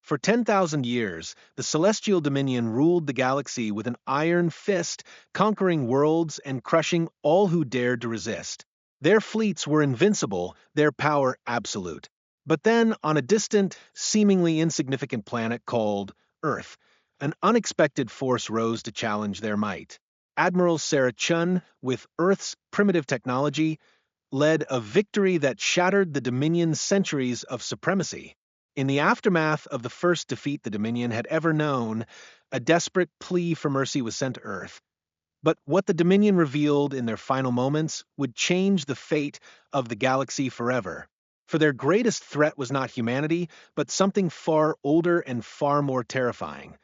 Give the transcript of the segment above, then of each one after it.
For 10,000 years, the Celestial Dominion ruled the galaxy with an iron fist, conquering worlds and crushing all who dared to resist. Their fleets were invincible, their power absolute. But then, on a distant, seemingly insignificant planet called Earth, an unexpected force rose to challenge their might. Admiral Sarah Chun, with Earth's primitive technology, led a victory that shattered the Dominion's centuries of supremacy. In the aftermath of the first defeat the Dominion had ever known, a desperate plea for mercy was sent to Earth. But what the Dominion revealed in their final moments would change the fate of the galaxy forever. For their greatest threat was not humanity, but something far older and far more terrifying.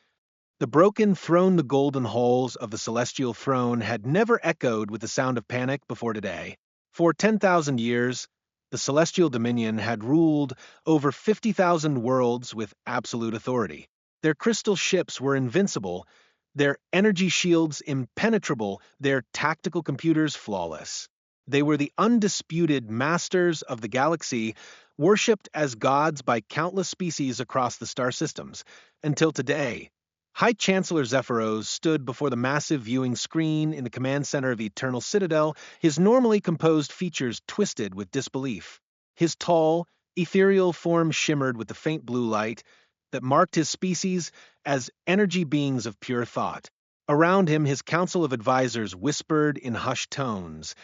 The broken throne, the golden halls of the celestial throne had never echoed with the sound of panic before today. For 10,000 years, the Celestial Dominion had ruled over 50,000 worlds with absolute authority. Their crystal ships were invincible, their energy shields impenetrable, their tactical computers flawless. They were the undisputed masters of the galaxy, worshipped as gods by countless species across the star systems, until today. High Chancellor Zephyros stood before the massive viewing screen in the command center of Eternal Citadel, his normally composed features twisted with disbelief. His tall, ethereal form shimmered with the faint blue light that marked his species as energy beings of pure thought. Around him, his council of advisors whispered in hushed tones,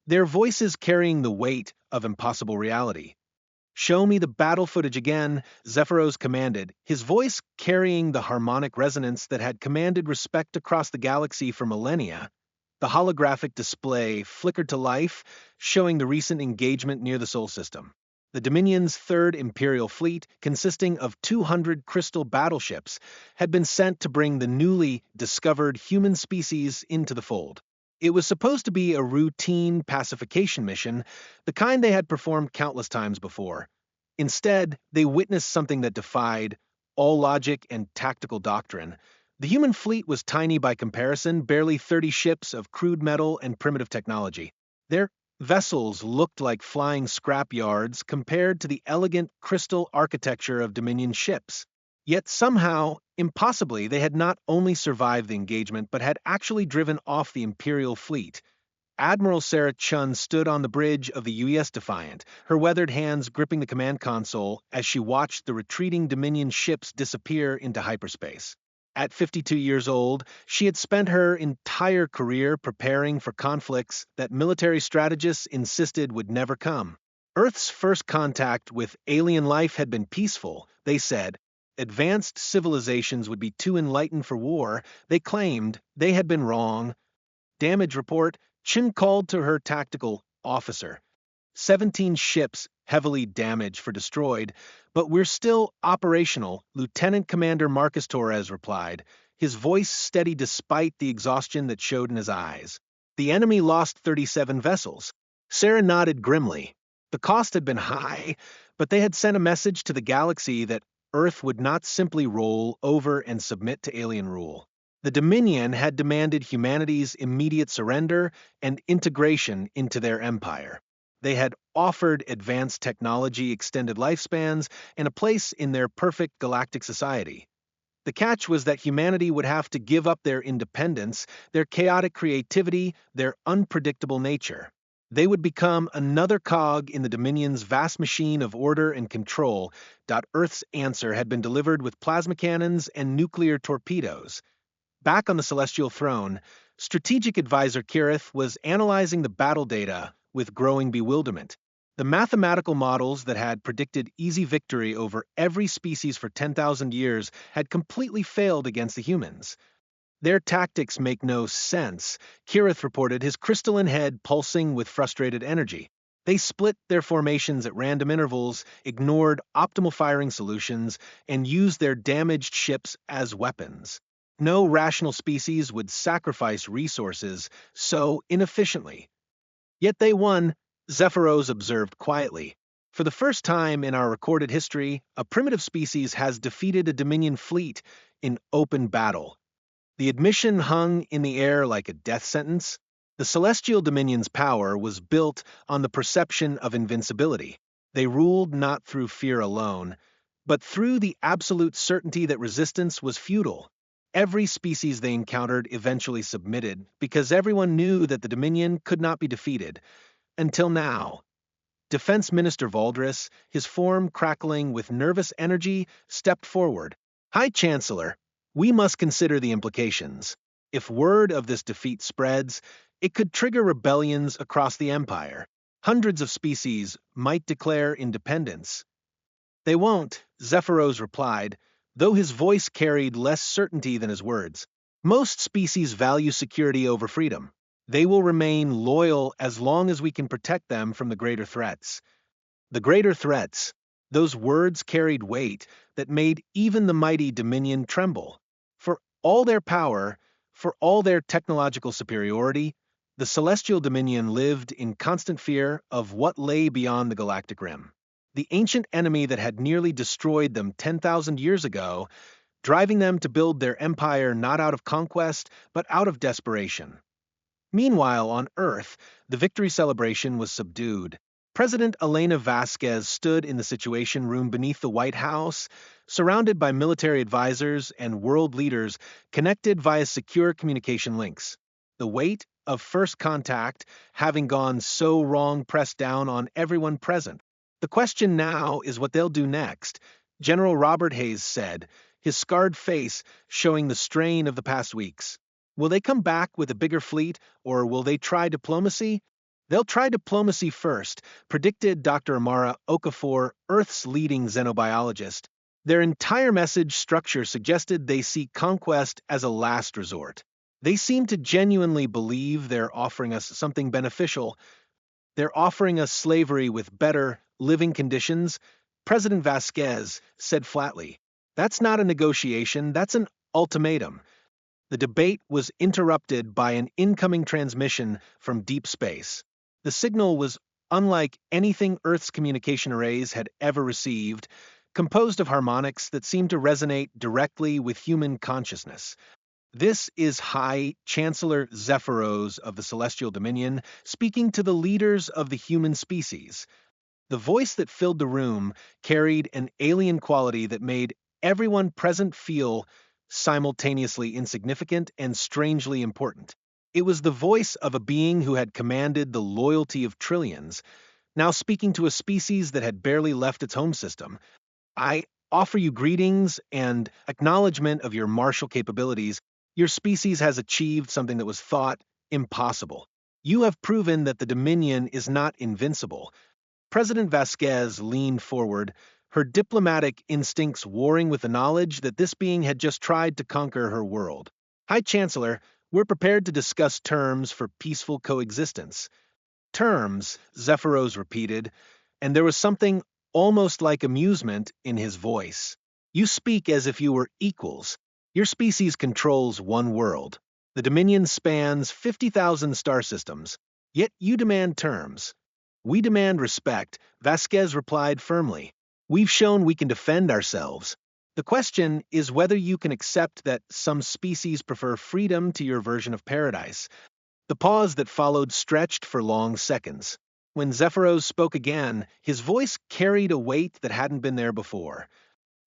their voices carrying the weight of impossible reality. "Show me the battle footage again," Zephyros commanded, his voice carrying the harmonic resonance that had commanded respect across the galaxy for millennia. The holographic display flickered to life, showing the recent engagement near the Sol system. The Dominion's Third Imperial Fleet, consisting of 200 crystal battleships, had been sent to bring the newly discovered human species into the fold. It was supposed to be a routine pacification mission, the kind they had performed countless times before. Instead, they witnessed something that defied all logic and tactical doctrine. The human fleet was tiny by comparison, barely 30 ships of crude metal and primitive technology. Their vessels looked like flying scrapyards compared to the elegant crystal architecture of Dominion ships. Yet somehow, impossibly, they had not only survived the engagement, but had actually driven off the Imperial fleet. Admiral Sarah Chun stood on the bridge of the UES Defiant, her weathered hands gripping the command console as she watched the retreating Dominion ships disappear into hyperspace. At 52 years old, she had spent her entire career preparing for conflicts that military strategists insisted would never come. Earth's first contact with alien life had been peaceful, they said. Advanced civilizations would be too enlightened for war. They claimed they had been wrong. Damage report, Chin called to her tactical officer. 17 ships heavily damaged for destroyed, but we're still operational, Lieutenant Commander Marcus Torres replied, his voice steady despite the exhaustion that showed in his eyes. The enemy lost 37 vessels. Sarah nodded grimly. The cost had been high, but they had sent a message to the galaxy that Earth would not simply roll over and submit to alien rule. The Dominion had demanded humanity's immediate surrender and integration into their empire. They had offered advanced technology, extended lifespans, and a place in their perfect galactic society. The catch was that humanity would have to give up their independence, their chaotic creativity, their unpredictable nature. They would become another cog in the Dominion's vast machine of order and control. Earth's answer had been delivered with plasma cannons and nuclear torpedoes. Back on the celestial throne, strategic advisor Kirith was analyzing the battle data with growing bewilderment. The mathematical models that had predicted easy victory over every species for 10,000 years had completely failed against the humans. Their tactics make no sense, Kirith reported, his crystalline head pulsing with frustrated energy. They split their formations at random intervals, ignored optimal firing solutions, and used their damaged ships as weapons. No rational species would sacrifice resources so inefficiently. Yet they won, Zephyros observed quietly. For the first time in our recorded history, a primitive species has defeated a Dominion fleet in open battle. The admission hung in the air like a death sentence. The Celestial Dominion's power was built on the perception of invincibility. They ruled not through fear alone, but through the absolute certainty that resistance was futile. Every species they encountered eventually submitted, because everyone knew that the Dominion could not be defeated. Until now. Defense Minister Valdris, his form crackling with nervous energy, stepped forward. High Chancellor, we must consider the implications. If word of this defeat spreads, it could trigger rebellions across the Empire. Hundreds of species might declare independence. They won't, Zephyros replied, though his voice carried less certainty than his words. Most species value security over freedom. They will remain loyal as long as we can protect them from the greater threats. The greater threats, those words carried weight that made even the mighty Dominion tremble. For all their power, for all their technological superiority, the Celestial Dominion lived in constant fear of what lay beyond the galactic rim. The ancient enemy that had nearly destroyed them 10,000 years ago, driving them to build their empire not out of conquest, but out of desperation. Meanwhile, on Earth, the victory celebration was subdued. President Elena Vasquez stood in the Situation Room beneath the White House, surrounded by military advisors and world leaders connected via secure communication links. The weight of first contact, having gone so wrong, pressed down on everyone present. The question now is what they'll do next, General Robert Hayes said, his scarred face showing the strain of the past weeks. Will they come back with a bigger fleet, or will they try diplomacy? They'll try diplomacy first, predicted Dr. Amara Okafor, Earth's leading xenobiologist. Their entire message structure suggested they see conquest as a last resort. They seem to genuinely believe they're offering us something beneficial. They're offering us slavery with better, living conditions, President Vasquez said flatly. That's not a negotiation, that's an ultimatum. The debate was interrupted by an incoming transmission from deep space. The signal was unlike anything Earth's communication arrays had ever received, composed of harmonics that seemed to resonate directly with human consciousness. This is High Chancellor Zephyros of the Celestial Dominion speaking to the leaders of the human species. The voice that filled the room carried an alien quality that made everyone present feel simultaneously insignificant and strangely important. It was the voice of a being who had commanded the loyalty of trillions, now speaking to a species that had barely left its home system. I offer you greetings and acknowledgement of your martial capabilities. Your species has achieved something that was thought impossible. You have proven that the Dominion is not invincible. President Vasquez leaned forward, her diplomatic instincts warring with the knowledge that this being had just tried to conquer her world. High Chancellor, we're prepared to discuss terms for peaceful coexistence. Terms, Zephyros repeated, and there was something almost like amusement in his voice. You speak as if you were equals. Your species controls one world. The Dominion spans 50,000 star systems, yet you demand terms. We demand respect, Vasquez replied firmly. We've shown we can defend ourselves. The question is whether you can accept that some species prefer freedom to your version of paradise. The pause that followed stretched for long seconds. When Zephyros spoke again, his voice carried a weight that hadn't been there before.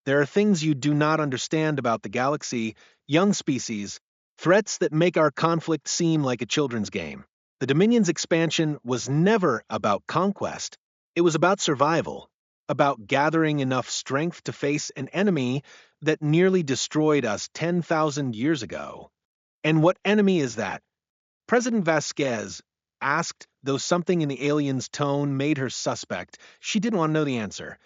There are things you do not understand about the galaxy, young species, threats that make our conflict seem like a children's game. The Dominion's expansion was never about conquest. It was about survival, about gathering enough strength to face an enemy that nearly destroyed us 10,000 years ago. And what enemy is that? President Vasquez asked, though something in the alien's tone made her suspect. She didn't want to know the answer.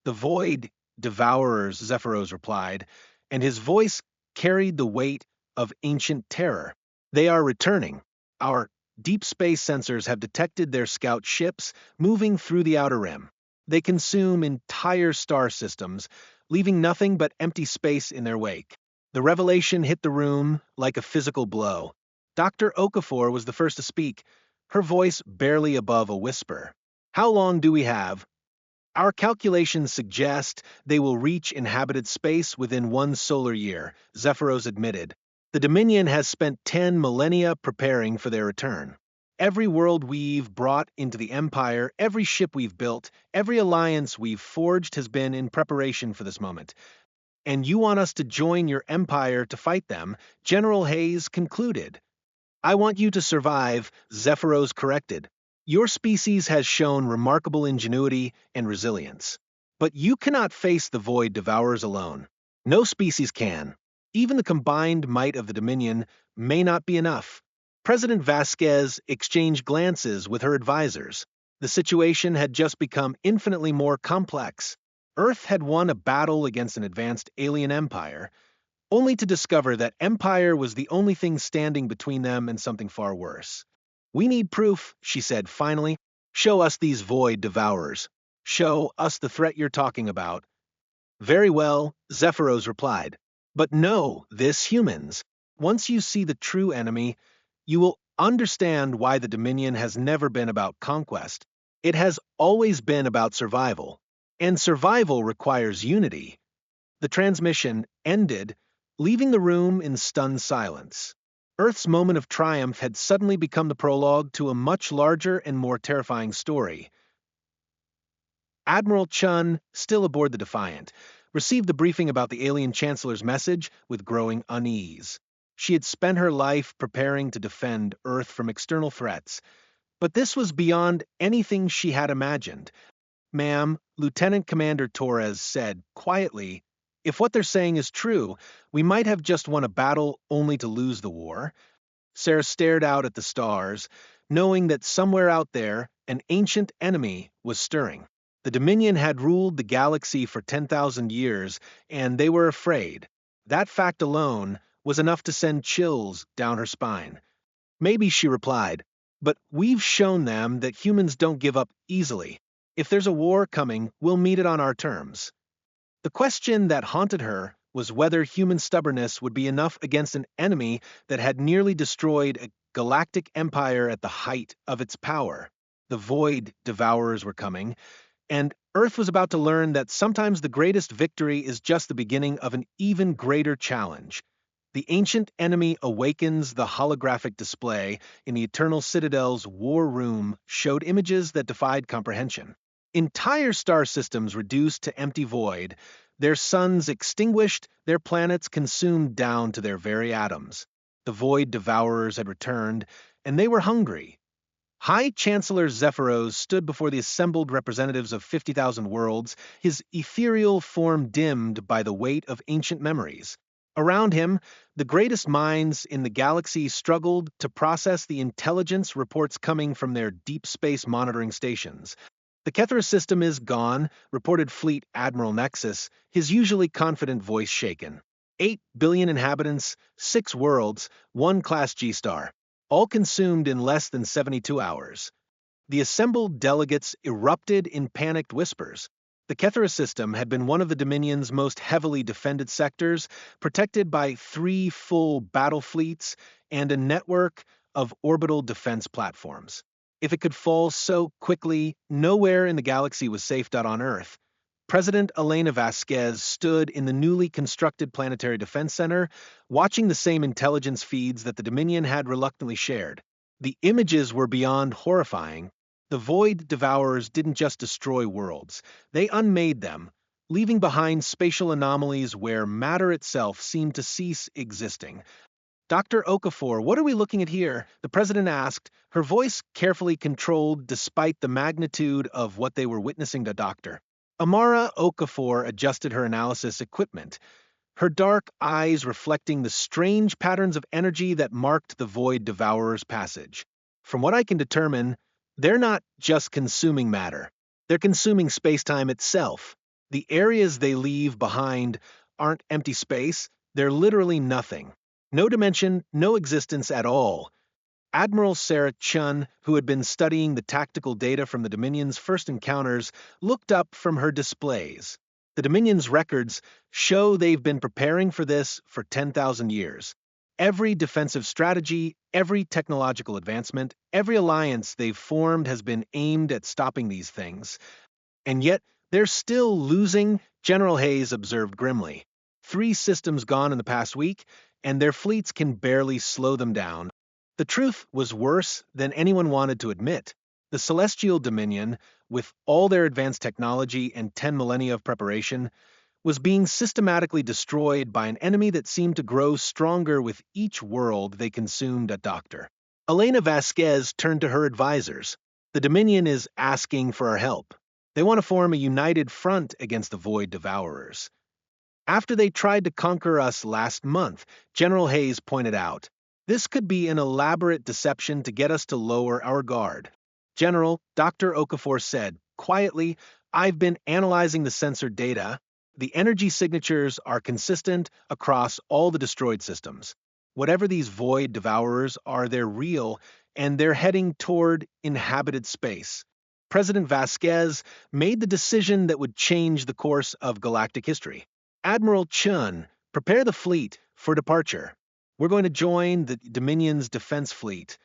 The void devourers, Zephyros replied, and his voice carried the weight of ancient terror. They are returning. Our deep space sensors have detected their scout ships moving through the outer rim. They consume entire star systems, leaving nothing but empty space in their wake. The revelation hit the room like a physical blow. Dr. Okafor was the first to speak, her voice barely above a whisper. How long do we have? Our calculations suggest they will reach inhabited space within 1 solar year, Zephyros admitted. The Dominion has spent 10 millennia preparing for their return. Every world we've brought into the Empire, every ship we've built, every alliance we've forged has been in preparation for this moment. And you want us to join your empire to fight them, General Hayes concluded. I want you to survive, Zephyros corrected. Your species has shown remarkable ingenuity and resilience. But you cannot face the void devourers alone. No species can. Even the combined might of the Dominion may not be enough. President Vasquez exchanged glances with her advisors. The situation had just become infinitely more complex. Earth had won a battle against an advanced alien empire, only to discover that empire was the only thing standing between them and something far worse. We need proof, she said finally. Show us these void devourers. Show us the threat you're talking about. Very well, Zephyros replied. But know this, humans. Once you see the true enemy, you will understand why the Dominion has never been about conquest. It has always been about survival. And survival requires unity. The transmission ended, leaving the room in stunned silence. Earth's moment of triumph had suddenly become the prologue to a much larger and more terrifying story. Admiral Chun, still aboard the Defiant, received the briefing about the alien chancellor's message with growing unease. She had spent her life preparing to defend Earth from external threats, but this was beyond anything she had imagined. Ma'am, Lieutenant Commander Torres said quietly, if what they're saying is true, we might have just won a battle only to lose the war. Sarah stared out at the stars, knowing that somewhere out there, an ancient enemy was stirring. The Dominion had ruled the galaxy for 10,000 years, and they were afraid. That fact alone was enough to send chills down her spine. Maybe, she replied, but we've shown them that humans don't give up easily. If there's a war coming, we'll meet it on our terms. The question that haunted her was whether human stubbornness would be enough against an enemy that had nearly destroyed a galactic empire at the height of its power. The void devourers were coming, and Earth was about to learn that sometimes the greatest victory is just the beginning of an even greater challenge. The ancient enemy awakens. The holographic display in the Eternal Citadel's war room showed images that defied comprehension. Entire star systems reduced to empty void, their suns extinguished, their planets consumed down to their very atoms. The void devourers had returned, and they were hungry. High Chancellor Zephyros stood before the assembled representatives of 50,000 worlds, his ethereal form dimmed by the weight of ancient memories. Around him, the greatest minds in the galaxy struggled to process the intelligence reports coming from their deep space monitoring stations. The Kethra system is gone, reported Fleet Admiral Nexus, his usually confident voice shaken. 8 billion inhabitants, 6 worlds, 1 Class G-star, all consumed in less than 72 hours. The assembled delegates erupted in panicked whispers. The Kethra system had been one of the Dominion's most heavily defended sectors, protected by 3 full battle fleets and a network of orbital defense platforms. If it could fall so quickly, nowhere in the galaxy was safe. On Earth, President Elena Vasquez stood in the newly constructed Planetary Defense Center, watching the same intelligence feeds that the Dominion had reluctantly shared. The images were beyond horrifying. The void devourers didn't just destroy worlds, they unmade them, leaving behind spatial anomalies where matter itself seemed to cease existing. Dr. Okafor, what are we looking at here? The president asked, her voice carefully controlled despite the magnitude of what they were witnessing. To Dr. Amara Okafor adjusted her analysis equipment, her dark eyes reflecting the strange patterns of energy that marked the void devourer's passage. From what I can determine, they're not just consuming matter. They're consuming space-time itself. The areas they leave behind aren't empty space, they're literally nothing. No dimension, no existence at all. Admiral Sarah Chun, who had been studying the tactical data from the Dominion's first encounters, looked up from her displays. The Dominion's records show they've been preparing for this for 10,000 years. Every defensive strategy, every technological advancement, every alliance they've formed has been aimed at stopping these things. And yet, they're still losing, General Hayes observed grimly. 3 systems gone in the past week, and their fleets can barely slow them down. The truth was worse than anyone wanted to admit. The Celestial Dominion, with all their advanced technology and 10 millennia of preparation, was being systematically destroyed by an enemy that seemed to grow stronger with each world they consumed. A doctor. Elena Vasquez turned to her advisors. The Dominion is asking for our help. They want to form a united front against the Void Devourers. After they tried to conquer us last month, General Hayes pointed out, this could be an elaborate deception to get us to lower our guard. General, Dr. Okafor said, quietly, I've been analyzing the sensor data. The energy signatures are consistent across all the destroyed systems. Whatever these Void Devourers are, they're real, and they're heading toward inhabited space. President Vasquez made the decision that would change the course of galactic history. Admiral Chun, prepare the fleet for departure. We're going to join the Dominion's defense fleet.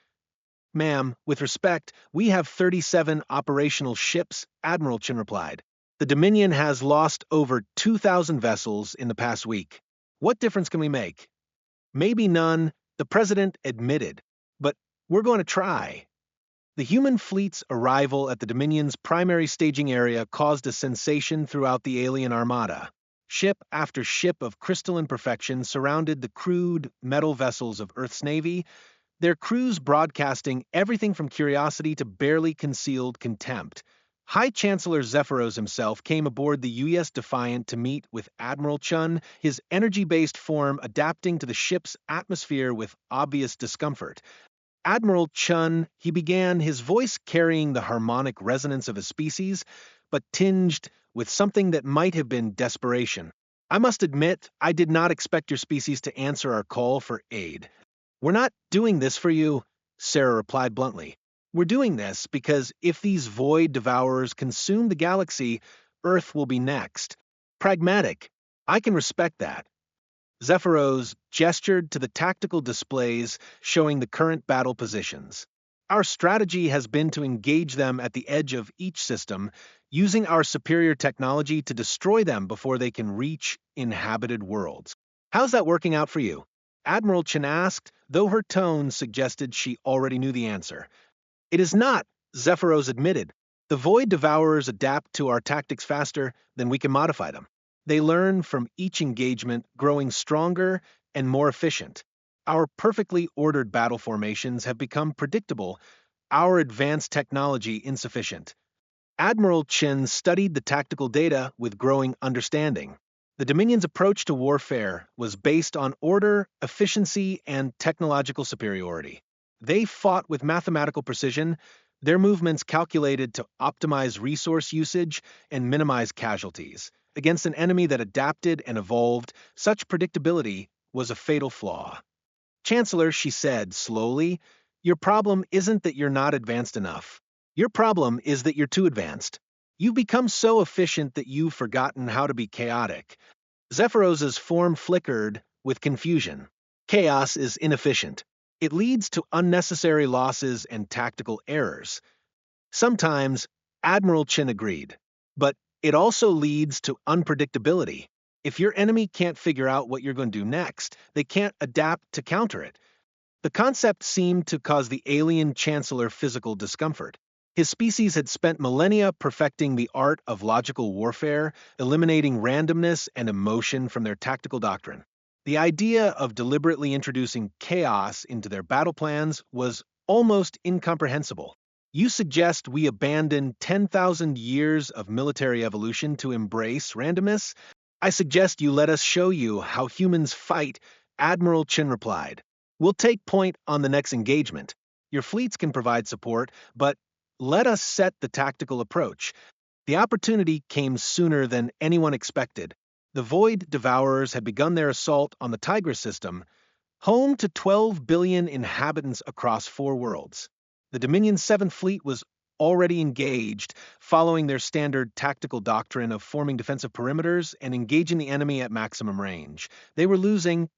Ma'am, with respect, we have 37 operational ships, Admiral Chun replied. The Dominion has lost over 2,000 vessels in the past week. What difference can we make? Maybe none, the president admitted, but we're going to try. The human fleet's arrival at the Dominion's primary staging area caused a sensation throughout the alien armada. Ship after ship of crystalline perfection surrounded the crude metal vessels of Earth's Navy, their crews broadcasting everything from curiosity to barely concealed contempt. High Chancellor Zephyros himself came aboard the UES Defiant to meet with Admiral Chun, his energy-based form adapting to the ship's atmosphere with obvious discomfort. Admiral Chun, he began, his voice carrying the harmonic resonance of his species, but tinged with something that might have been desperation. I must admit, I did not expect your species to answer our call for aid. We're not doing this for you, Sarah replied bluntly. We're doing this because if these Void Devourers consume the galaxy, Earth will be next. Pragmatic. I can respect that. Zephyros gestured to the tactical displays showing the current battle positions. Our strategy has been to engage them at the edge of each system, using our superior technology to destroy them before they can reach inhabited worlds. How's that working out for you? Admiral Chen asked, though her tone suggested she already knew the answer. It is not, Zephyros admitted. The Void Devourers adapt to our tactics faster than we can modify them. They learn from each engagement, growing stronger and more efficient. Our perfectly ordered battle formations have become predictable, our advanced technology insufficient. Admiral Chen studied the tactical data with growing understanding. The Dominion's approach to warfare was based on order, efficiency, and technological superiority. They fought with mathematical precision, their movements calculated to optimize resource usage and minimize casualties. Against an enemy that adapted and evolved, such predictability was a fatal flaw. Chancellor, she said slowly, your problem isn't that you're not advanced enough. Your problem is that you're too advanced. You've become so efficient that you've forgotten how to be chaotic. Zephyros's form flickered with confusion. Chaos is inefficient. It leads to unnecessary losses and tactical errors. Sometimes, Admiral Chen agreed, but it also leads to unpredictability. If your enemy can't figure out what you're going to do next, they can't adapt to counter it. The concept seemed to cause the alien chancellor physical discomfort. His species had spent millennia perfecting the art of logical warfare, eliminating randomness and emotion from their tactical doctrine. The idea of deliberately introducing chaos into their battle plans was almost incomprehensible. You suggest we abandon 10,000 years of military evolution to embrace randomness? I suggest you let us show you how humans fight, Admiral Chen replied. We'll take point on the next engagement. Your fleets can provide support, but let us set the tactical approach. The opportunity came sooner than anyone expected. The Void Devourers had begun their assault on the Tigris system, home to 12 billion inhabitants across 4 worlds. The Dominion's 7th Fleet was already engaged, following their standard tactical doctrine of forming defensive perimeters and engaging the enemy at maximum range. They were losing.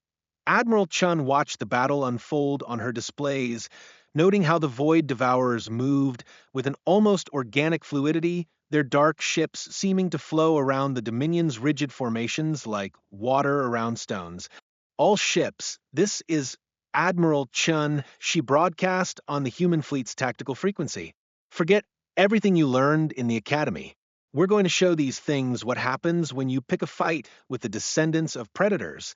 Admiral Chun watched the battle unfold on her displays, noting how the Void Devourers moved with an almost organic fluidity, their dark ships seeming to flow around the Dominion's rigid formations like water around stones. All ships, this is Admiral Chun, she broadcast on the human fleet's tactical frequency. Forget everything you learned in the academy. We're going to show these things what happens when you pick a fight with the descendants of predators.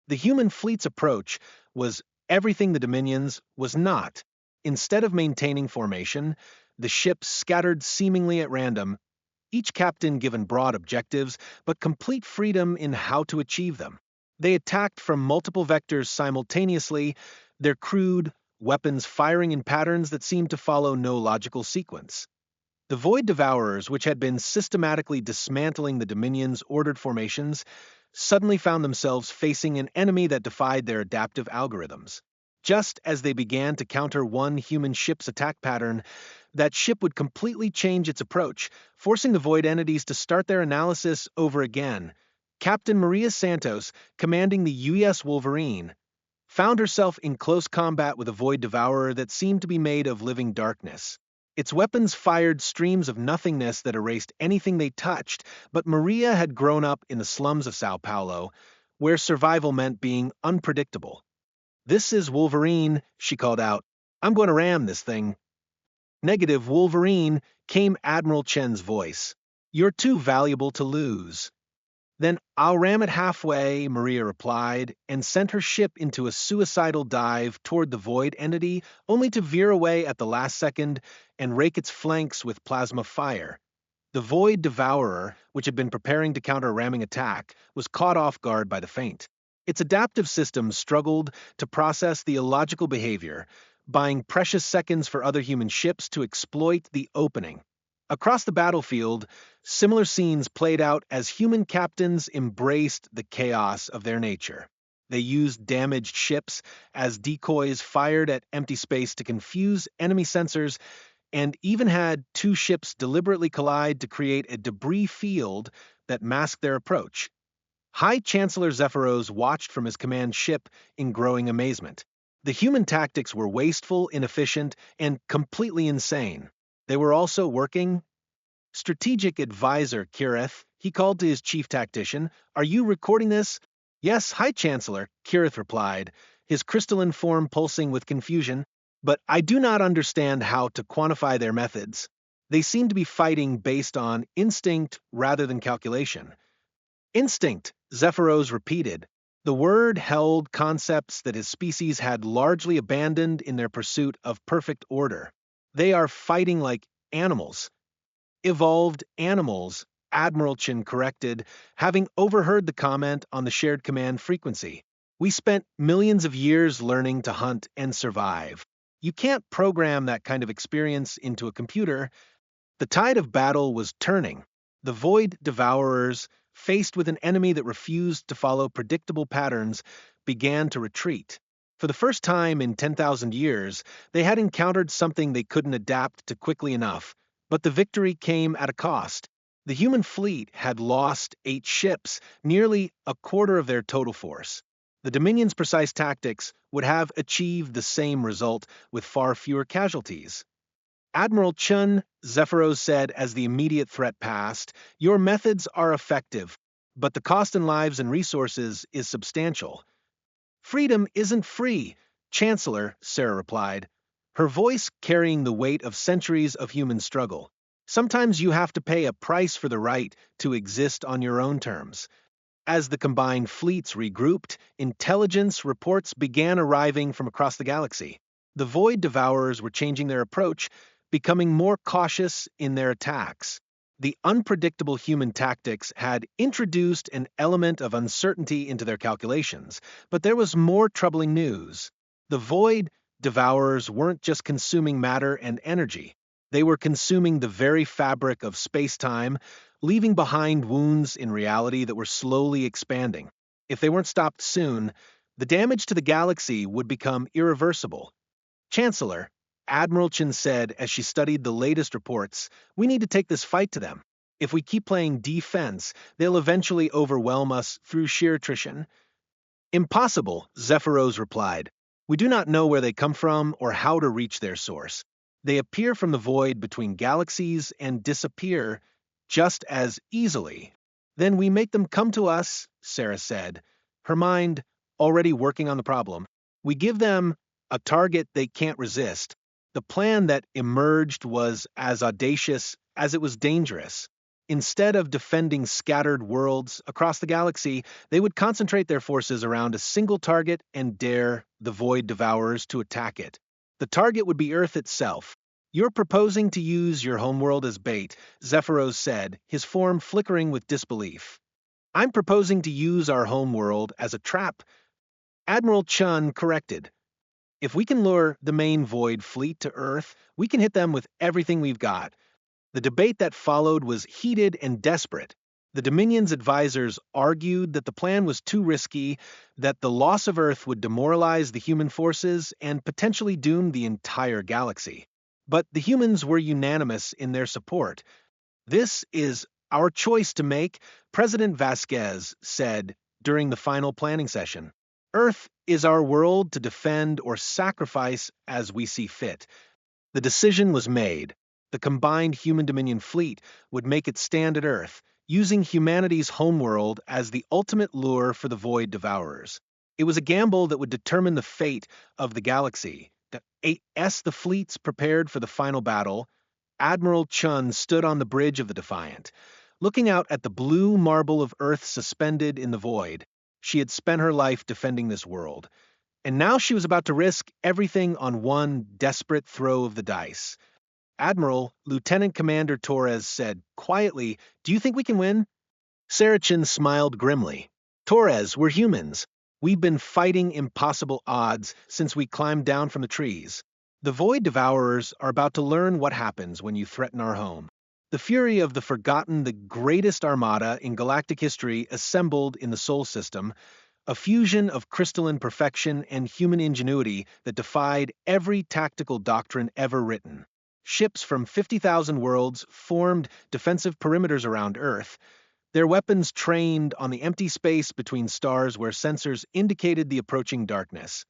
The human fleet's approach was everything the Dominions was not. Instead of maintaining formation, the ships scattered seemingly at random, each captain given broad objectives, but complete freedom in how to achieve them. They attacked from multiple vectors simultaneously, their crude weapons firing in patterns that seemed to follow no logical sequence. The Void Devourers, which had been systematically dismantling the Dominion's ordered formations, suddenly found themselves facing an enemy that defied their adaptive algorithms. Just as they began to counter one human ship's attack pattern, that ship would completely change its approach, forcing the Void entities to start their analysis over again. Captain Maria Santos, commanding the UES Wolverine, found herself in close combat with a Void Devourer that seemed to be made of living darkness. Its weapons fired streams of nothingness that erased anything they touched, but Maria had grown up in the slums of Sao Paulo, where survival meant being unpredictable. "This is Wolverine," she called out. "I'm going to ram this thing." "Negative, Wolverine," came Admiral Chen's voice. "You're too valuable to lose." "Then I'll ram it halfway," Maria replied, and sent her ship into a suicidal dive toward the Void entity, only to veer away at the last second and rake its flanks with plasma fire. The Void Devourer, which had been preparing to counter a ramming attack, was caught off guard by the feint. Its adaptive system struggled to process the illogical behavior, buying precious seconds for other human ships to exploit the opening. Across the battlefield, similar scenes played out as human captains embraced the chaos of their nature. They used damaged ships as decoys fired at empty space to confuse enemy sensors, and even had two ships deliberately collide to create a debris field that masked their approach. High Chancellor Zephyros watched from his command ship in growing amazement. The human tactics were wasteful, inefficient, and completely insane. They were also working. "Strategic advisor, Kirith," he called to his chief tactician. "Are you recording this?" "Yes, High Chancellor," Kirith replied, his crystalline form pulsing with confusion. "But I do not understand how to quantify their methods. They seem to be fighting based on instinct rather than calculation." "Instinct," Zephyros repeated. The word held concepts that his species had largely abandoned in their pursuit of perfect order. "They are fighting like animals." "Evolved animals," Admiral Chin corrected, having overheard the comment on the shared command frequency. "We spent millions of years learning to hunt and survive. You can't program that kind of experience into a computer." The tide of battle was turning. The Void Devourers, faced with an enemy that refused to follow predictable patterns, began to retreat. For the first time in 10,000 years, they had encountered something they couldn't adapt to quickly enough, but the victory came at a cost. The human fleet had lost 8 ships, nearly a quarter of their total force. The Dominion's precise tactics would have achieved the same result with far fewer casualties. "Admiral Chun," Zephyros said as the immediate threat passed, "your methods are effective, but the cost in lives and resources is substantial." "Freedom isn't free, Chancellor," Sarah replied, her voice carrying the weight of centuries of human struggle. "Sometimes you have to pay a price for the right to exist on your own terms." As the combined fleets regrouped, intelligence reports began arriving from across the galaxy. The Void Devourers were changing their approach, becoming more cautious in their attacks. The unpredictable human tactics had introduced an element of uncertainty into their calculations, but there was more troubling news. The Void Devourers weren't just consuming matter and energy. They were consuming the very fabric of space-time, leaving behind wounds in reality that were slowly expanding. If they weren't stopped soon, the damage to the galaxy would become irreversible. "Chancellor," Admiral Chin said as she studied the latest reports, "we need to take this fight to them. If we keep playing defense, they'll eventually overwhelm us through sheer attrition." "Impossible," Zephyros replied. "We do not know where they come from or how to reach their source. They appear from the void between galaxies and disappear just as easily." "Then we make them come to us," Sarah said, her mind already working on the problem. We give them a target they can't resist. The plan that emerged was as audacious as it was dangerous. Instead of defending scattered worlds across the galaxy, they would concentrate their forces around a single target and dare the Void Devourers to attack it. The target would be Earth itself. "You're proposing to use your homeworld as bait," Zephyros said, his form flickering with disbelief. "I'm proposing to use our homeworld as a trap," Admiral Chun corrected. "If we can lure the main Void fleet to Earth, we can hit them with everything we've got." The debate that followed was heated and desperate. The Dominion's advisors argued that the plan was too risky, that the loss of Earth would demoralize the human forces and potentially doom the entire galaxy. But the humans were unanimous in their support. "This is our choice to make," President Vasquez said during the final planning session. "Earth is our world to defend or sacrifice as we see fit." The decision was made. The combined human-Dominion fleet would make its stand at Earth, using humanity's homeworld as the ultimate lure for the Void Devourers. It was a gamble that would determine the fate of the galaxy. As the fleets prepared for the final battle, Admiral Chun stood on the bridge of the Defiant, looking out at the blue marble of Earth suspended in the void. She had spent her life defending this world, and now she was about to risk everything on one desperate throw of the dice. "Admiral," Lieutenant Commander Torres said quietly, "do you think we can win?" Saracen smiled grimly. "Torres, we're humans. We've been fighting impossible odds since we climbed down from the trees. The Void Devourers are about to learn what happens when you threaten our home." The fury of the Forgotten, the greatest armada in galactic history, assembled in the Sol system, a fusion of crystalline perfection and human ingenuity that defied every tactical doctrine ever written. Ships from 50,000 worlds formed defensive perimeters around Earth, their weapons trained on the empty space between stars where sensors indicated the approaching darkness.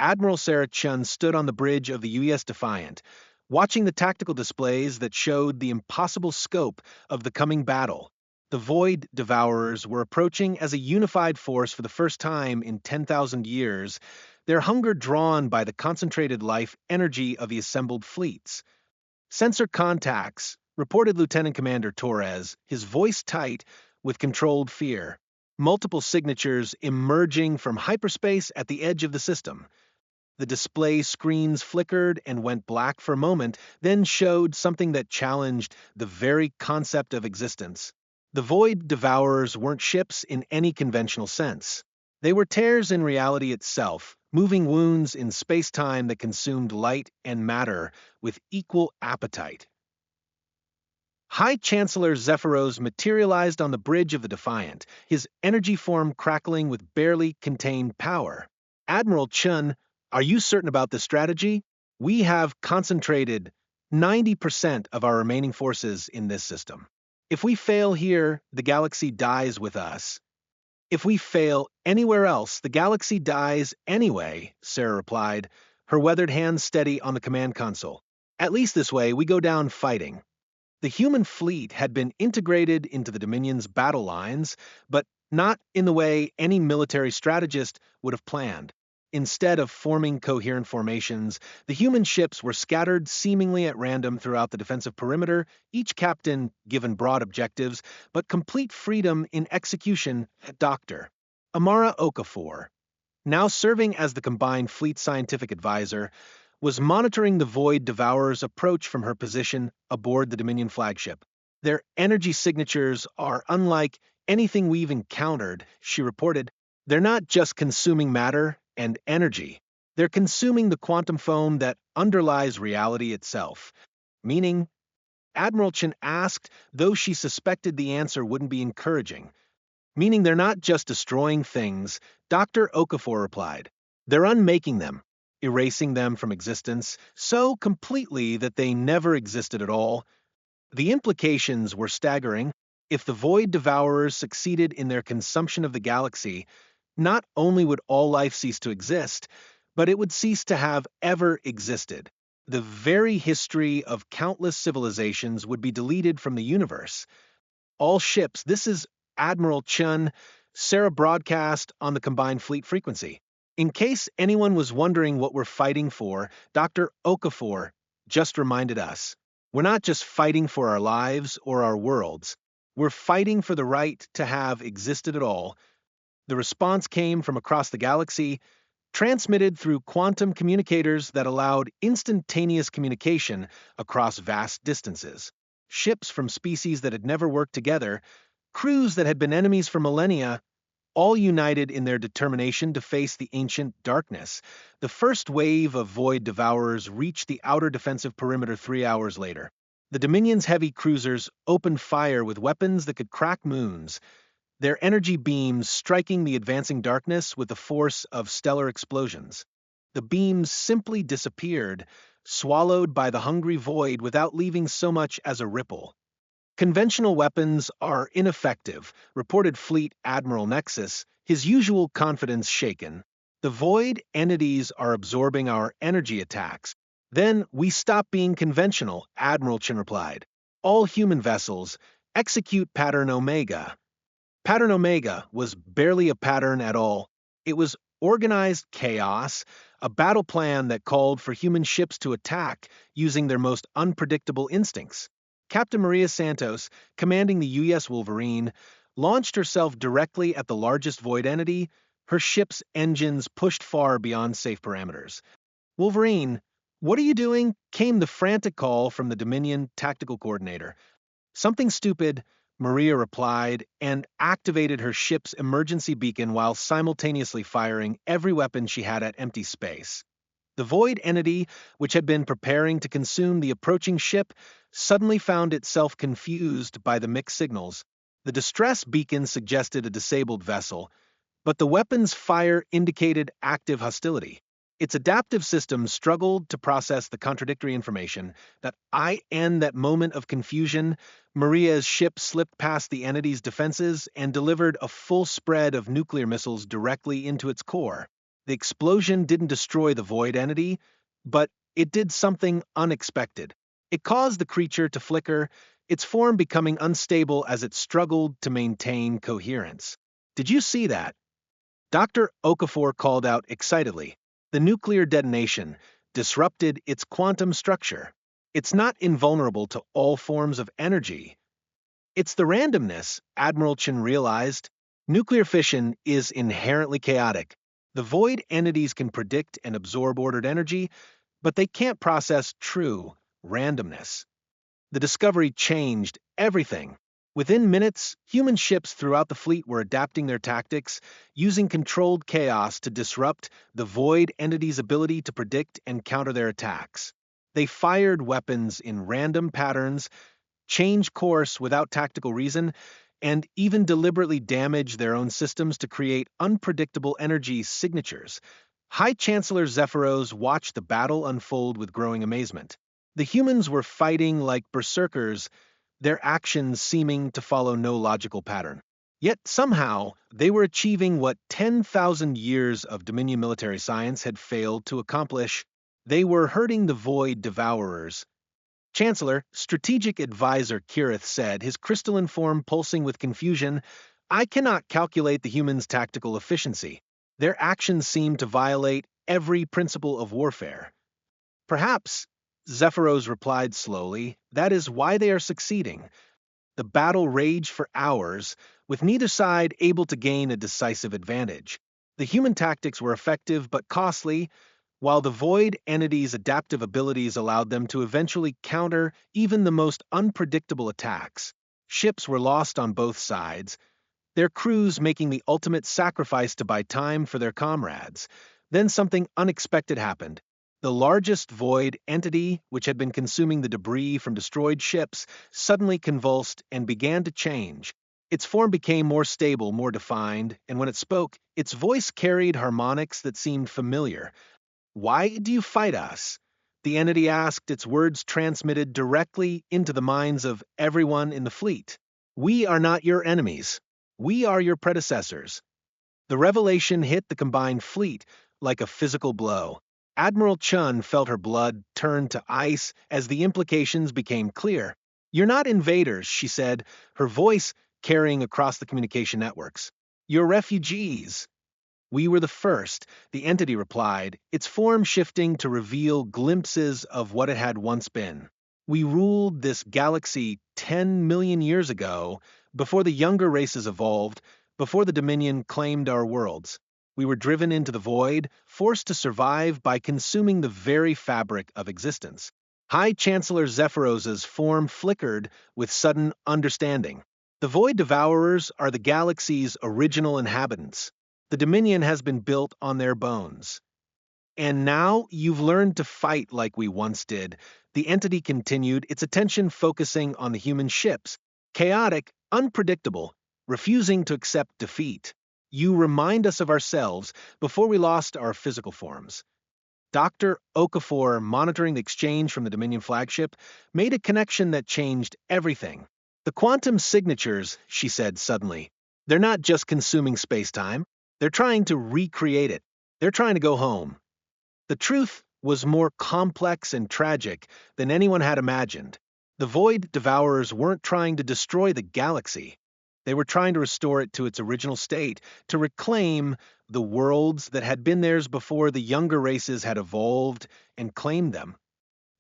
Admiral Sarah Chun stood on the bridge of the U.S. Defiant, watching the tactical displays that showed the impossible scope of the coming battle. The Void Devourers were approaching as a unified force for the first time in 10,000 years, their hunger drawn by the concentrated life energy of the assembled fleets. "Sensor contacts," reported Lieutenant Commander Torres, his voice tight with controlled fear. Multiple signatures emerging from hyperspace at the edge of the system. The display screens flickered and went black for a moment, then showed something that challenged the very concept of existence. The Void Devourers weren't ships in any conventional sense. They were tears in reality itself, moving wounds in space-time that consumed light and matter with equal appetite. High Chancellor Zephyros materialized on the bridge of the Defiant, his energy form crackling with barely contained power. "Admiral Chun, are you certain about this strategy? We have concentrated 90% of our remaining forces in this system. If we fail here, the galaxy dies with us." "If we fail anywhere else, the galaxy dies anyway," Sarah replied, her weathered hands steady on the command console. "At least this way, we go down fighting." The human fleet had been integrated into the Dominion's battle lines, but not in the way any military strategist would have planned. Instead of forming coherent formations, the human ships were scattered seemingly at random throughout the defensive perimeter, each captain given broad objectives, but complete freedom in execution. Dr. Amara Okafor, now serving as the combined fleet scientific advisor, was monitoring the Void Devourer's approach from her position aboard the Dominion flagship. "Their energy signatures are unlike anything we've encountered," she reported. "They're not just consuming matter and energy. They're consuming the quantum foam that underlies reality itself." "Meaning?" Admiral Chen asked, though she suspected the answer wouldn't be encouraging. "Meaning they're not just destroying things," Dr. Okafor replied. "They're unmaking them, erasing them from existence so completely that they never existed at all." The implications were staggering. If the Void Devourers succeeded in their consumption of the galaxy, not only would all life cease to exist, but it would cease to have ever existed. The very history of countless civilizations would be deleted from the universe. "All ships, this is Admiral Chun," Sarah broadcast on the combined fleet frequency. In case anyone was wondering what we're fighting for, Dr. Okafor just reminded us. We're not just fighting for our lives or our worlds. We're fighting for the right to have existed at all. The response came from across the galaxy, transmitted through quantum communicators that allowed instantaneous communication across vast distances. Ships from species that had never worked together, crews that had been enemies for millennia, all united in their determination to face the ancient darkness. The first wave of void devourers reached the outer defensive perimeter 3 hours later. The Dominion's heavy cruisers opened fire with weapons that could crack moons, their energy beams striking the advancing darkness with the force of stellar explosions. The beams simply disappeared, swallowed by the hungry void without leaving so much as a ripple. Conventional weapons are ineffective, reported Fleet Admiral Nexus, his usual confidence shaken. The void entities are absorbing our energy attacks. Then we stop being conventional, Admiral Chin replied. All human vessels execute Pattern Omega. Pattern Omega was barely a pattern at all. It was organized chaos, a battle plan that called for human ships to attack using their most unpredictable instincts. Captain Maria Santos, commanding the U.S. Wolverine, launched herself directly at the largest void entity, her ship's engines pushed far beyond safe parameters. "Wolverine, what are you doing?" came the frantic call from the Dominion tactical coordinator. "Something stupid," Maria replied, and activated her ship's emergency beacon while simultaneously firing every weapon she had at empty space. The void entity, which had been preparing to consume the approaching ship, suddenly found itself confused by the mixed signals. The distress beacon suggested a disabled vessel, but the weapon's fire indicated active hostility. Its adaptive system struggled to process the contradictory information. In that moment of confusion, Maria's ship slipped past the entity's defenses and delivered a full spread of nuclear missiles directly into its core. The explosion didn't destroy the void entity, but it did something unexpected. It caused the creature to flicker, its form becoming unstable as it struggled to maintain coherence. "Did you see that?" Dr. Okafor called out excitedly. The nuclear detonation disrupted its quantum structure. It's not invulnerable to all forms of energy. It's the randomness, Admiral Chin realized. Nuclear fission is inherently chaotic. The void entities can predict and absorb ordered energy, but they can't process true randomness. The discovery changed everything. Within minutes, human ships throughout the fleet were adapting their tactics, using controlled chaos to disrupt the void entity's ability to predict and counter their attacks. They fired weapons in random patterns, changed course without tactical reason, and even deliberately damaged their own systems to create unpredictable energy signatures. High Chancellor Zephyros watched the battle unfold with growing amazement. The humans were fighting like berserkers, their actions seeming to follow no logical pattern. Yet somehow, they were achieving what 10,000 years of Dominion military science had failed to accomplish. They were hurting the void devourers. Chancellor, Strategic Advisor Kirith said, his crystalline form pulsing with confusion, "I cannot calculate the humans' tactical efficiency. Their actions seem to violate every principle of warfare." "Perhaps," Zephyros replied slowly, "that is why they are succeeding." The battle raged for hours, with neither side able to gain a decisive advantage. The human tactics were effective but costly, while the void entity's adaptive abilities allowed them to eventually counter even the most unpredictable attacks. Ships were lost on both sides, their crews making the ultimate sacrifice to buy time for their comrades. Then something unexpected happened. The largest void entity, which had been consuming the debris from destroyed ships, suddenly convulsed and began to change. Its form became more stable, more defined, and when it spoke, its voice carried harmonics that seemed familiar. "Why do you fight us?" the entity asked, its words transmitted directly into the minds of everyone in the fleet. "We are not your enemies. We are your predecessors." The revelation hit the combined fleet like a physical blow. Admiral Chun felt her blood turn to ice as the implications became clear. "You're not invaders," she said, her voice carrying across the communication networks. "You're refugees." We were the first, the entity replied, its form shifting to reveal glimpses of what it had once been. We ruled this galaxy 10 million years ago, before the younger races evolved, before the Dominion claimed our worlds. We were driven into the void, forced to survive by consuming the very fabric of existence. High Chancellor Zephyros's form flickered with sudden understanding. The Void Devourers are the galaxy's original inhabitants. The Dominion has been built on their bones. And now you've learned to fight like we once did, the entity continued, its attention focusing on the human ships. Chaotic, unpredictable, refusing to accept defeat. You remind us of ourselves before we lost our physical forms. Dr. Okafor, monitoring the exchange from the Dominion flagship, made a connection that changed everything. The quantum signatures, she said suddenly, they're not just consuming space-time. They're trying to recreate it. They're trying to go home. The truth was more complex and tragic than anyone had imagined. The Void Devourers weren't trying to destroy the galaxy. They were trying to restore it to its original state, to reclaim the worlds that had been theirs before the younger races had evolved and claimed them.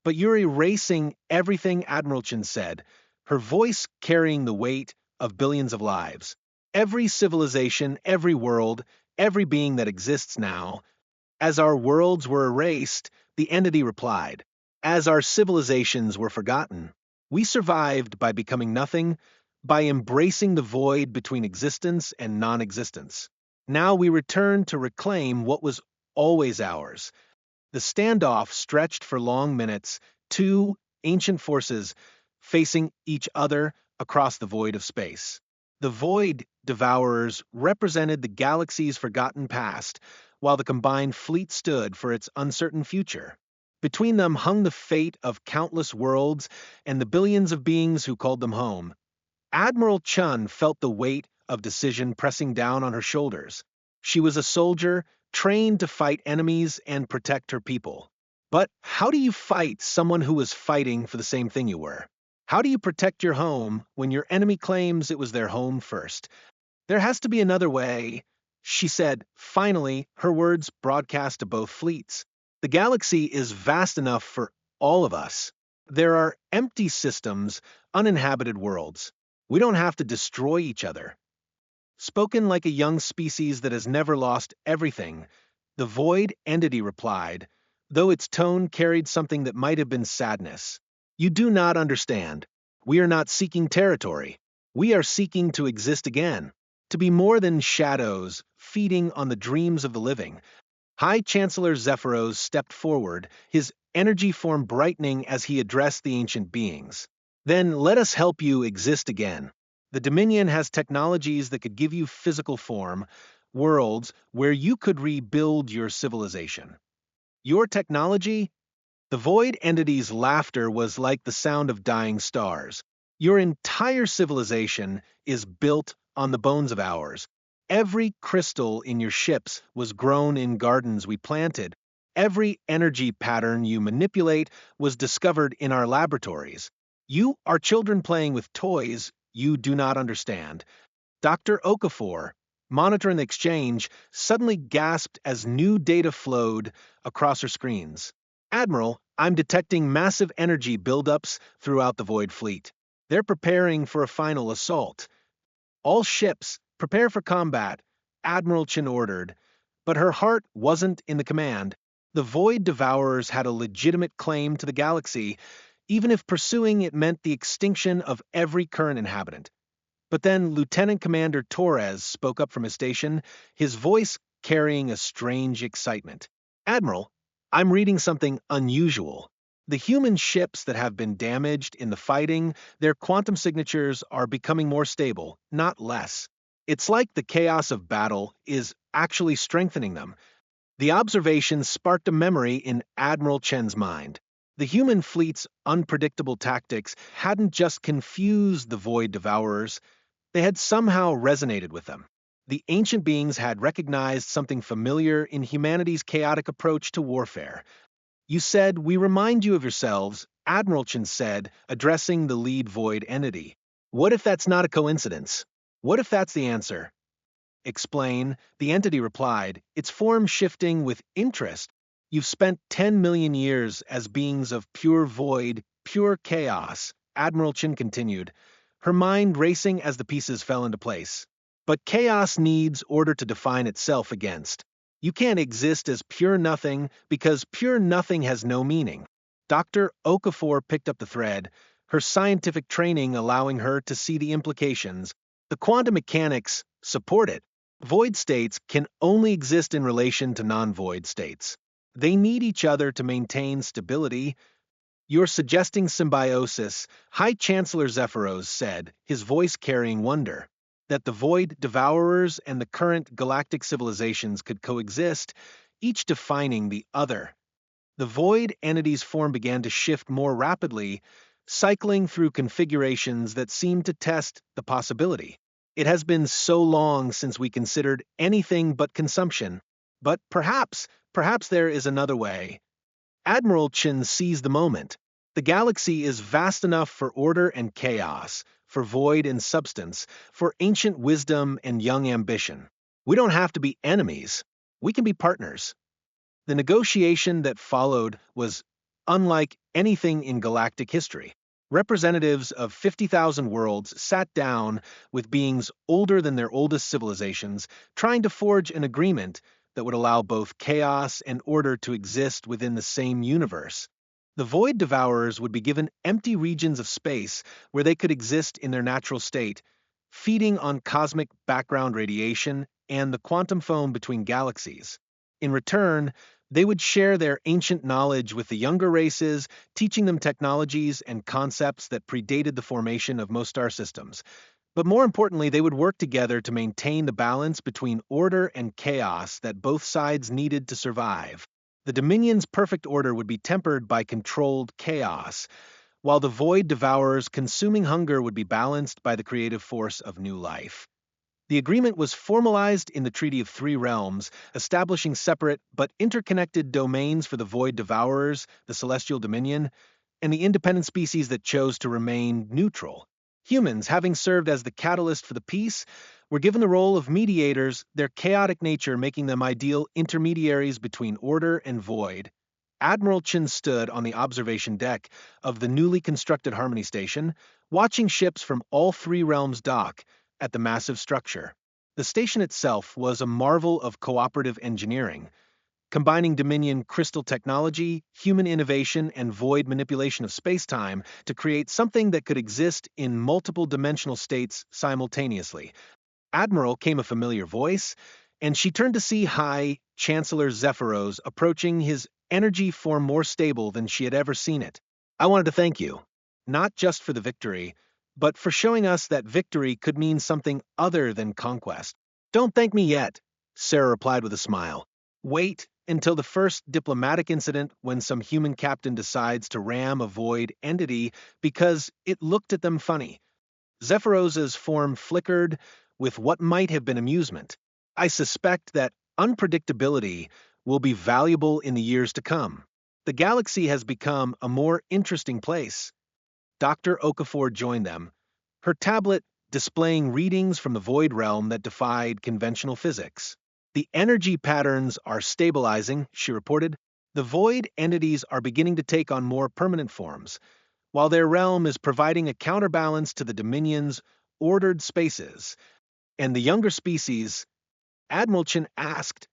But you're erasing everything, Admiral Chen said, her voice carrying the weight of billions of lives. Every civilization, every world, every being that exists now. As our worlds were erased, the entity replied, as our civilizations were forgotten. We survived by becoming nothing, by embracing the void between existence and non-existence. Now we return to reclaim what was always ours. The standoff stretched for long minutes, two ancient forces facing each other across the void of space. The Void Devourers represented the galaxy's forgotten past, while the combined fleet stood for its uncertain future. Between them hung the fate of countless worlds and the billions of beings who called them home. Admiral Chun felt the weight of decision pressing down on her shoulders. She was a soldier, trained to fight enemies and protect her people. But how do you fight someone who was fighting for the same thing you were? How do you protect your home when your enemy claims it was their home first? There has to be another way, she said. Finally, her words broadcast to both fleets. The galaxy is vast enough for all of us. There are empty systems, uninhabited worlds. We don't have to destroy each other. Spoken like a young species that has never lost everything, the Void entity replied, though its tone carried something that might have been sadness. You do not understand. We are not seeking territory. We are seeking to exist again, to be more than shadows, feeding on the dreams of the living. High Chancellor Zephyros stepped forward, his energy form brightening as he addressed the ancient beings. Then let us help you exist again. The Dominion has technologies that could give you physical form, worlds where you could rebuild your civilization. Your technology? The Void entity's laughter was like the sound of dying stars. Your entire civilization is built on the bones of ours. Every crystal in your ships was grown in gardens we planted. Every energy pattern you manipulate was discovered in our laboratories. You are children playing with toys you do not understand. Dr. Okafor, monitoring the exchange, suddenly gasped as new data flowed across her screens. Admiral, I'm detecting massive energy buildups throughout the Void Fleet. They're preparing for a final assault. All ships, prepare for combat, Admiral Chen ordered, but her heart wasn't in the command. The Void Devourers had a legitimate claim to the galaxy, even if pursuing it meant the extinction of every current inhabitant. But then Lieutenant Commander Torres spoke up from his station, his voice carrying a strange excitement. Admiral, I'm reading something unusual. The human ships that have been damaged in the fighting, their quantum signatures are becoming more stable, not less. It's like the chaos of battle is actually strengthening them. The observation sparked a memory in Admiral Chen's mind. The human fleet's unpredictable tactics hadn't just confused the Void Devourers, they had somehow resonated with them. The ancient beings had recognized something familiar in humanity's chaotic approach to warfare. You said, we remind you of yourselves, Admiral Chen said, addressing the lead Void entity. What if that's not a coincidence? What if that's the answer? Explain, the entity replied, its form shifting with interest. You've spent 10 million years as beings of pure void, pure chaos, Admiral Chin continued, her mind racing as the pieces fell into place. But chaos needs order to define itself against. You can't exist as pure nothing because pure nothing has no meaning. Dr. Okafor picked up the thread, her scientific training allowing her to see the implications. The quantum mechanics support it. Void states can only exist in relation to non-void states. They need each other to maintain stability. You're suggesting symbiosis, High Chancellor Zephyros said, his voice carrying wonder, that the void devourers and the current galactic civilizations could coexist, each defining the other. The void entity's form began to shift more rapidly, cycling through configurations that seemed to test the possibility. It has been so long since we considered anything but consumption. But perhaps there is another way. Admiral Chin seized the moment. The galaxy is vast enough for order and chaos, for void and substance, for ancient wisdom and young ambition. We don't have to be enemies. We can be partners. The negotiation that followed was unlike anything in galactic history. Representatives of 50,000 worlds sat down with beings older than their oldest civilizations, trying to forge an agreement that would allow both chaos and order to exist within the same universe. The void devourers would be given empty regions of space where they could exist in their natural state, feeding on cosmic background radiation and the quantum foam between galaxies. In return, they would share their ancient knowledge with the younger races, teaching them technologies and concepts that predated the formation of most star systems. But more importantly, they would work together to maintain the balance between order and chaos that both sides needed to survive. The Dominion's perfect order would be tempered by controlled chaos, while the Void Devourer's consuming hunger would be balanced by the creative force of new life. The agreement was formalized in the Treaty of Three Realms, establishing separate but interconnected domains for the Void Devourers, the Celestial Dominion, and the independent species that chose to remain neutral. Humans, having served as the catalyst for the peace, were given the role of mediators, their chaotic nature making them ideal intermediaries between order and void. Admiral Chin stood on the observation deck of the newly constructed Harmony Station, watching ships from all three realms dock at the massive structure. The station itself was a marvel of cooperative engineering, combining Dominion crystal technology, human innovation, and void manipulation of space-time to create something that could exist in multiple dimensional states simultaneously. Admiral came a familiar voice, and she turned to see High Chancellor Zephyros approaching, his energy form more stable than she had ever seen it. I wanted to thank you, not just for the victory, but for showing us that victory could mean something other than conquest. Don't thank me yet, Sarah replied with a smile. Wait until the first diplomatic incident when some human captain decides to ram a void entity because it looked at them funny. Zephyros's form flickered with what might have been amusement. I suspect that unpredictability will be valuable in the years to come. The galaxy has become a more interesting place. Dr. Okafor joined them, her tablet displaying readings from the void realm that defied conventional physics. The energy patterns are stabilizing, she reported. The void entities are beginning to take on more permanent forms, while their realm is providing a counterbalance to the Dominion's ordered spaces. And the younger species, Admiral Chin asked,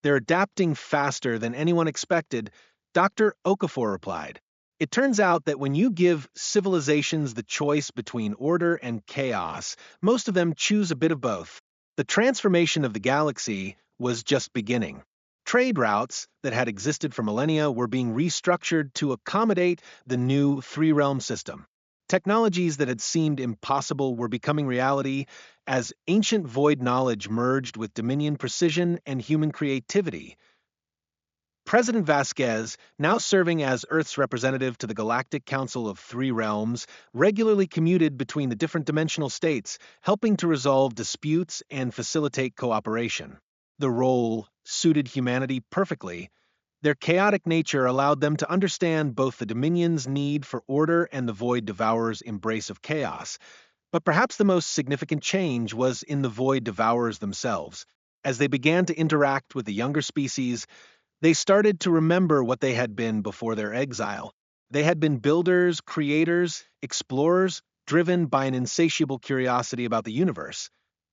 they're adapting faster than anyone expected, Dr. Okafor replied. It turns out that when you give civilizations the choice between order and chaos, most of them choose a bit of both. The transformation of the galaxy was just beginning. Trade routes that had existed for millennia were being restructured to accommodate the new three-realm system. Technologies that had seemed impossible were becoming reality as ancient void knowledge merged with Dominion precision and human creativity. President Vasquez, now serving as Earth's representative to the Galactic Council of Three Realms, regularly commuted between the different dimensional states, helping to resolve disputes and facilitate cooperation. The role suited humanity perfectly. Their chaotic nature allowed them to understand both the Dominion's need for order and the Void Devourer's embrace of chaos. But perhaps the most significant change was in the void devourers themselves. As they began to interact with the younger species, they started to remember what they had been before their exile. They had been builders, creators, explorers, driven by an insatiable curiosity about the universe.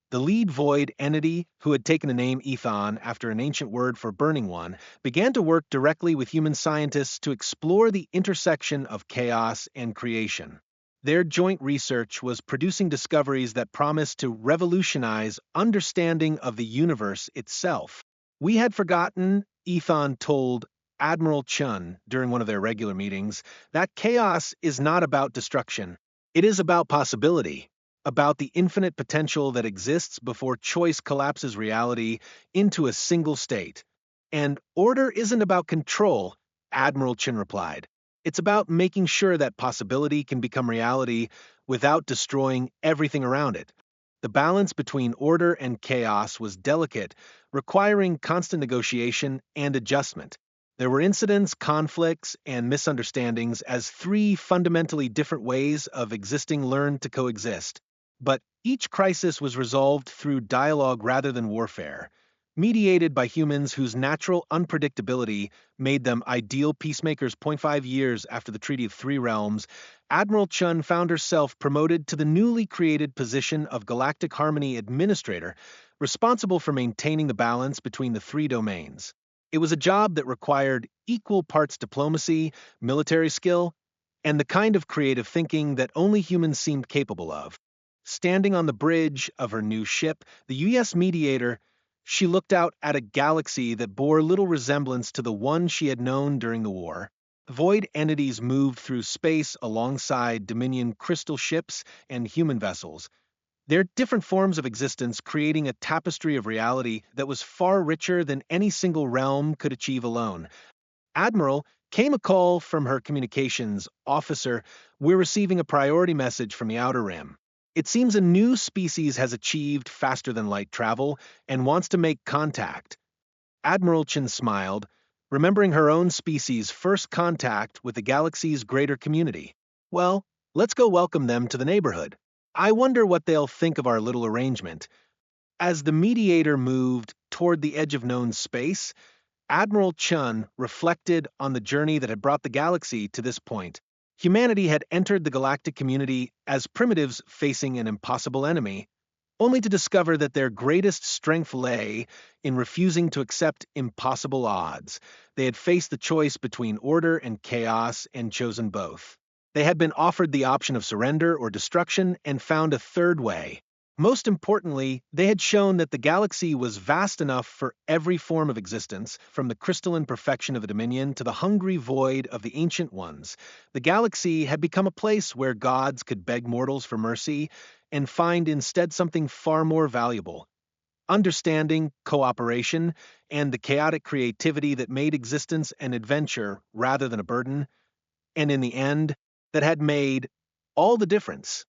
The lead void entity, who had taken the name Ethon after an ancient word for burning one, began to work directly with human scientists to explore the intersection of chaos and creation. Their joint research was producing discoveries that promised to revolutionize understanding of the universe itself. We had forgotten, Ethon told Admiral Chun during one of their regular meetings, that chaos is not about destruction. It is about possibility, about the infinite potential that exists before choice collapses reality into a single state. And order isn't about control, Admiral Chun replied. It's about making sure that possibility can become reality without destroying everything around it. The balance between order and chaos was delicate, requiring constant negotiation and adjustment. There were incidents, conflicts, and misunderstandings as three fundamentally different ways of existing learned to coexist. But each crisis was resolved through dialogue rather than warfare, mediated by humans whose natural unpredictability made them ideal peacemakers. 5 years after the Treaty of Three Realms, Admiral Chun found herself promoted to the newly created position of Galactic Harmony Administrator, responsible for maintaining the balance between the three domains. It was a job that required equal parts diplomacy, military skill, and the kind of creative thinking that only humans seemed capable of. Standing on the bridge of her new ship, the U.S. Mediator, she looked out at a galaxy that bore little resemblance to the one she had known during the war. Void entities moved through space alongside Dominion crystal ships and human vessels, their different forms of existence creating a tapestry of reality that was far richer than any single realm could achieve alone. Admiral, came a call from her communications officer. We're receiving a priority message from the Outer Rim. It seems a new species has achieved faster than light travel and wants to make contact. Admiral Chin smiled, remembering her own species' first contact with the galaxy's greater community. Well, let's go welcome them to the neighborhood. I wonder what they'll think of our little arrangement. As the Mediator moved toward the edge of known space, Admiral Chun reflected on the journey that had brought the galaxy to this point. Humanity had entered the galactic community as primitives facing an impossible enemy, only to discover that their greatest strength lay in refusing to accept impossible odds. They had faced the choice between order and chaos and chosen both. They had been offered the option of surrender or destruction and found a third way. Most importantly, they had shown that the galaxy was vast enough for every form of existence, from the crystalline perfection of the Dominion to the hungry void of the Ancient Ones. The galaxy had become a place where gods could beg mortals for mercy and find instead something far more valuable: understanding, cooperation, and the chaotic creativity that made existence an adventure rather than a burden, and in the end, that had made all the difference.